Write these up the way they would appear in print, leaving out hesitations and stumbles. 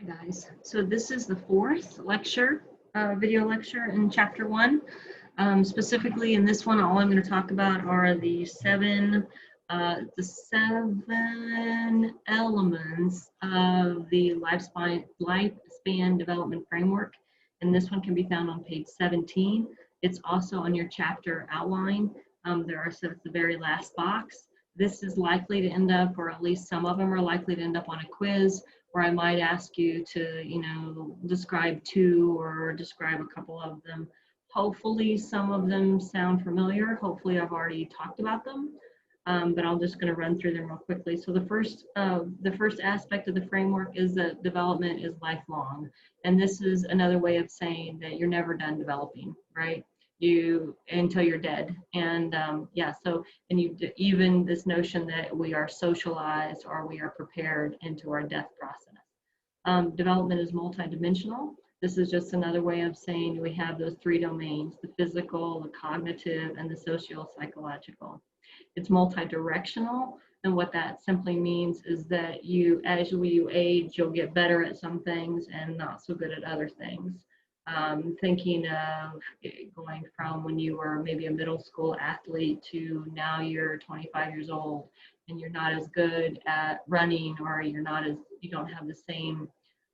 Hi guys, so this is the fourth lecture, video lecture in chapter 1. Specifically in this one, all I'm going to talk about are the seven elements of the lifespan development framework. And this one can be found on page 17. It's also on your chapter outline. So it's the very last box. This is likely to end up, or at least some of them are likely to end up on a quiz, where I might ask you to, describe two or describe a couple of them. Hopefully some of them sound familiar. Hopefully I've already talked about them, but I'm just going to run through them real quickly. So the first aspect of the framework is that development is lifelong. And this is another way of saying that you're never done developing, right? Until you're dead. And even this notion that we are socialized or we are prepared into our death process. Development is multidimensional. This is just another way of saying we have those three domains: the physical, the cognitive, and the socio-psychological. It's multidirectional, and what that simply means is that as you age, you'll get better at some things and not so good at other things. Thinking of going from when you were maybe a middle school athlete to now you're 25 years old and you're not as good at running, or you don't have the same,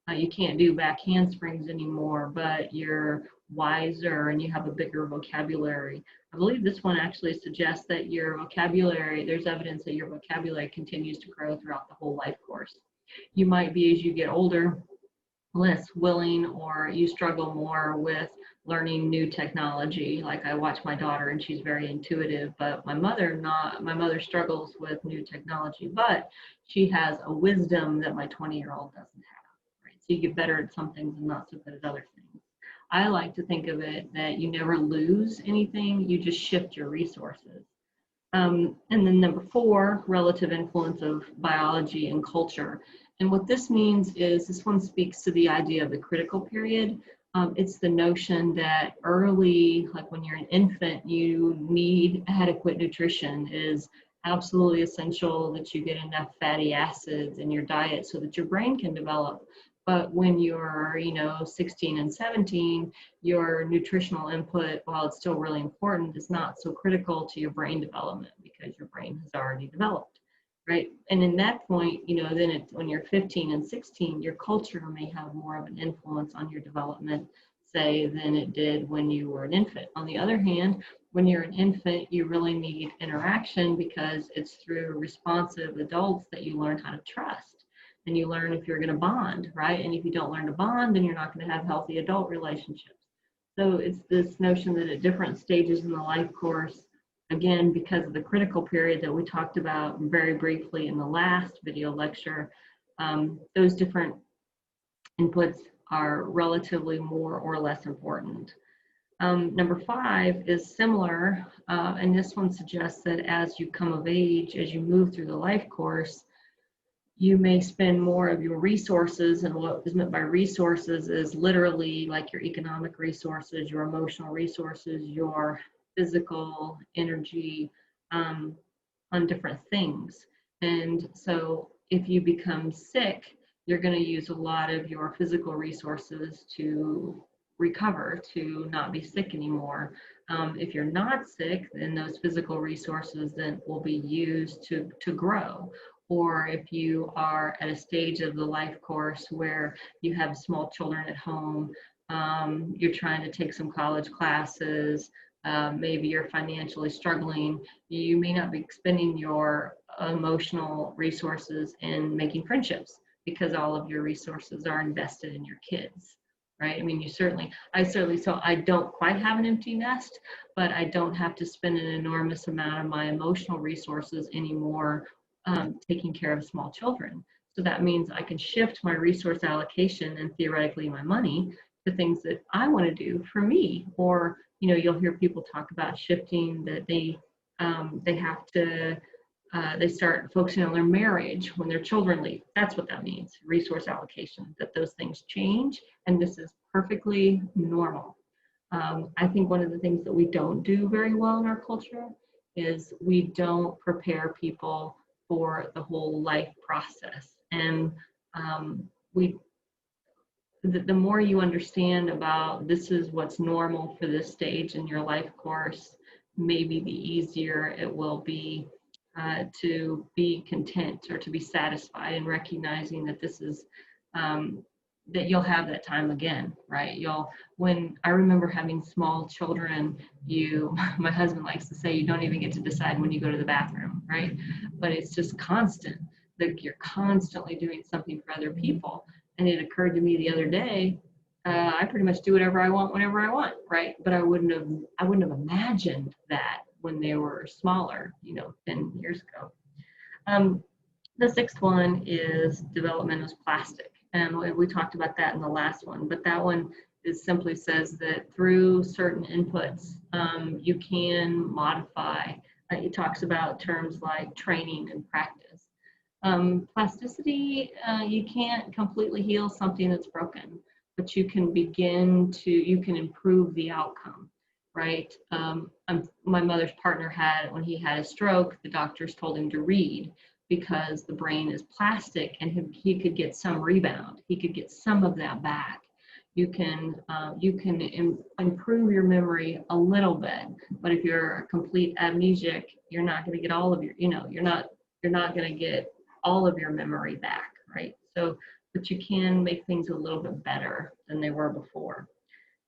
you can't do back handsprings anymore, but you're wiser and you have a bigger vocabulary. I believe this one actually suggests that there's evidence that your vocabulary continues to grow throughout the whole life course. You might be, as you get older, less willing, or you struggle more with learning new technology. Like I watch my daughter and she's very intuitive, but my mother struggles with new technology, but she has a wisdom that my 20-year-old doesn't have, right? So you get better at some things and not so good at other things. I like to think of it that you never lose anything, you just shift your resources. And then number 4, relative influence of biology and culture. And what this means is, this one speaks to the idea of the critical period. It's the notion that early, like when you're an infant, you need adequate nutrition. It is absolutely essential that you get enough fatty acids in your diet so that your brain can develop. But when you're, 16 and 17, your nutritional input, while it's still really important, is not so critical to your brain development because your brain has already developed, right? And in that point, when you're 15 and 16, your culture may have more of an influence on your development, say, than it did when you were an infant. On the other hand, when you're an infant, you really need interaction because it's through responsive adults that you learn how to trust. And you learn if you're going to bond, right? And if you don't learn to bond, then you're not going to have healthy adult relationships. So it's this notion that at different stages in the life course, again, because of the critical period that we talked about very briefly in the last video lecture, those different inputs are relatively more or less important. Number 5 is similar, and this one suggests that as you come of age, as you move through the life course, you may spend more of your resources, and what is meant by resources is literally like your economic resources, your emotional resources, your physical energy, on different things. And so if you become sick, you're going to use a lot of your physical resources to recover, to not be sick anymore. If you're not sick, then those physical resources then will be used to grow. Or if you are at a stage of the life course where you have small children at home, you're trying to take some college classes, maybe you're financially struggling, you may not be expending your emotional resources in making friendships because all of your resources are invested in your kids, right? I mean, so I don't quite have an empty nest, but I don't have to spend an enormous amount of my emotional resources anymore taking care of small children. So that means I can shift my resource allocation and theoretically my money to things that I want to do for me. Or, you'll hear people talk about shifting, that they start focusing on their marriage when their children leave. That's what that means, resource allocation, that those things change, and this is perfectly normal. I think one of the things that we don't do very well in our culture is we don't prepare people for the whole life process. And we the more you understand about this is what's normal for this stage in your life course, maybe the easier it will be to be content or to be satisfied and recognizing that this is that you'll have that time again, right? When I remember having small children, my husband likes to say, you don't even get to decide when you go to the bathroom, right? But it's just constant, like you're constantly doing something for other people. And it occurred to me the other day, I pretty much do whatever I want whenever I want, right? But I wouldn't have imagined that when they were smaller, 10 years ago. The sixth one is development is plastic. And we talked about that in the last one, but that one simply says that through certain inputs, you can modify. It talks about terms like training and practice. Plasticity, you can't completely heal something that's broken, but you can improve the outcome, right? My mother's partner when he had a stroke, the doctors told him to read because the brain is plastic and he could get some rebound. He could get some of that back. You can improve your memory a little bit, but if you're a complete amnesiac, you're not going to get all of your, you're not going to get all of your memory back, right? So, but you can make things a little bit better than they were before.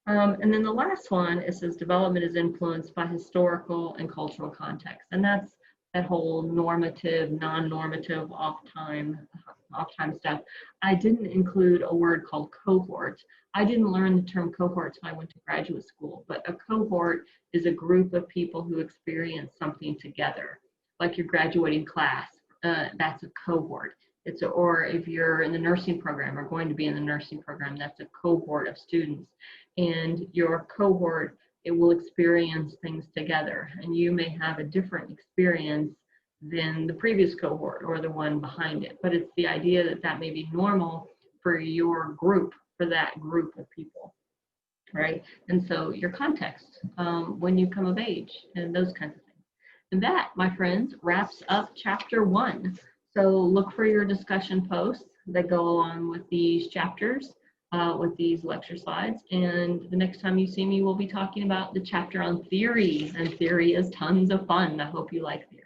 And then the last one, it says development is influenced by historical and cultural context. And that's that whole normative, non-normative, off-time stuff. I didn't include a word called cohort. I didn't learn the term cohort until I went to graduate school, but a cohort is a group of people who experience something together, like your graduating class. That's a cohort. Or if you're in the nursing program or going to be in the nursing program, that's a cohort of students. And your cohort, it will experience things together. And you may have a different experience than the previous cohort or the one behind it. But it's the idea that may be normal for your group, for that group of people, right? And so your context, when you come of age, and those kinds of things. And that, my friends, wraps up chapter 1. So look for your discussion posts that go along with these chapters, with these lecture slides. And the next time you see me, we'll be talking about the chapter on theory. And theory is tons of fun. I hope you like these.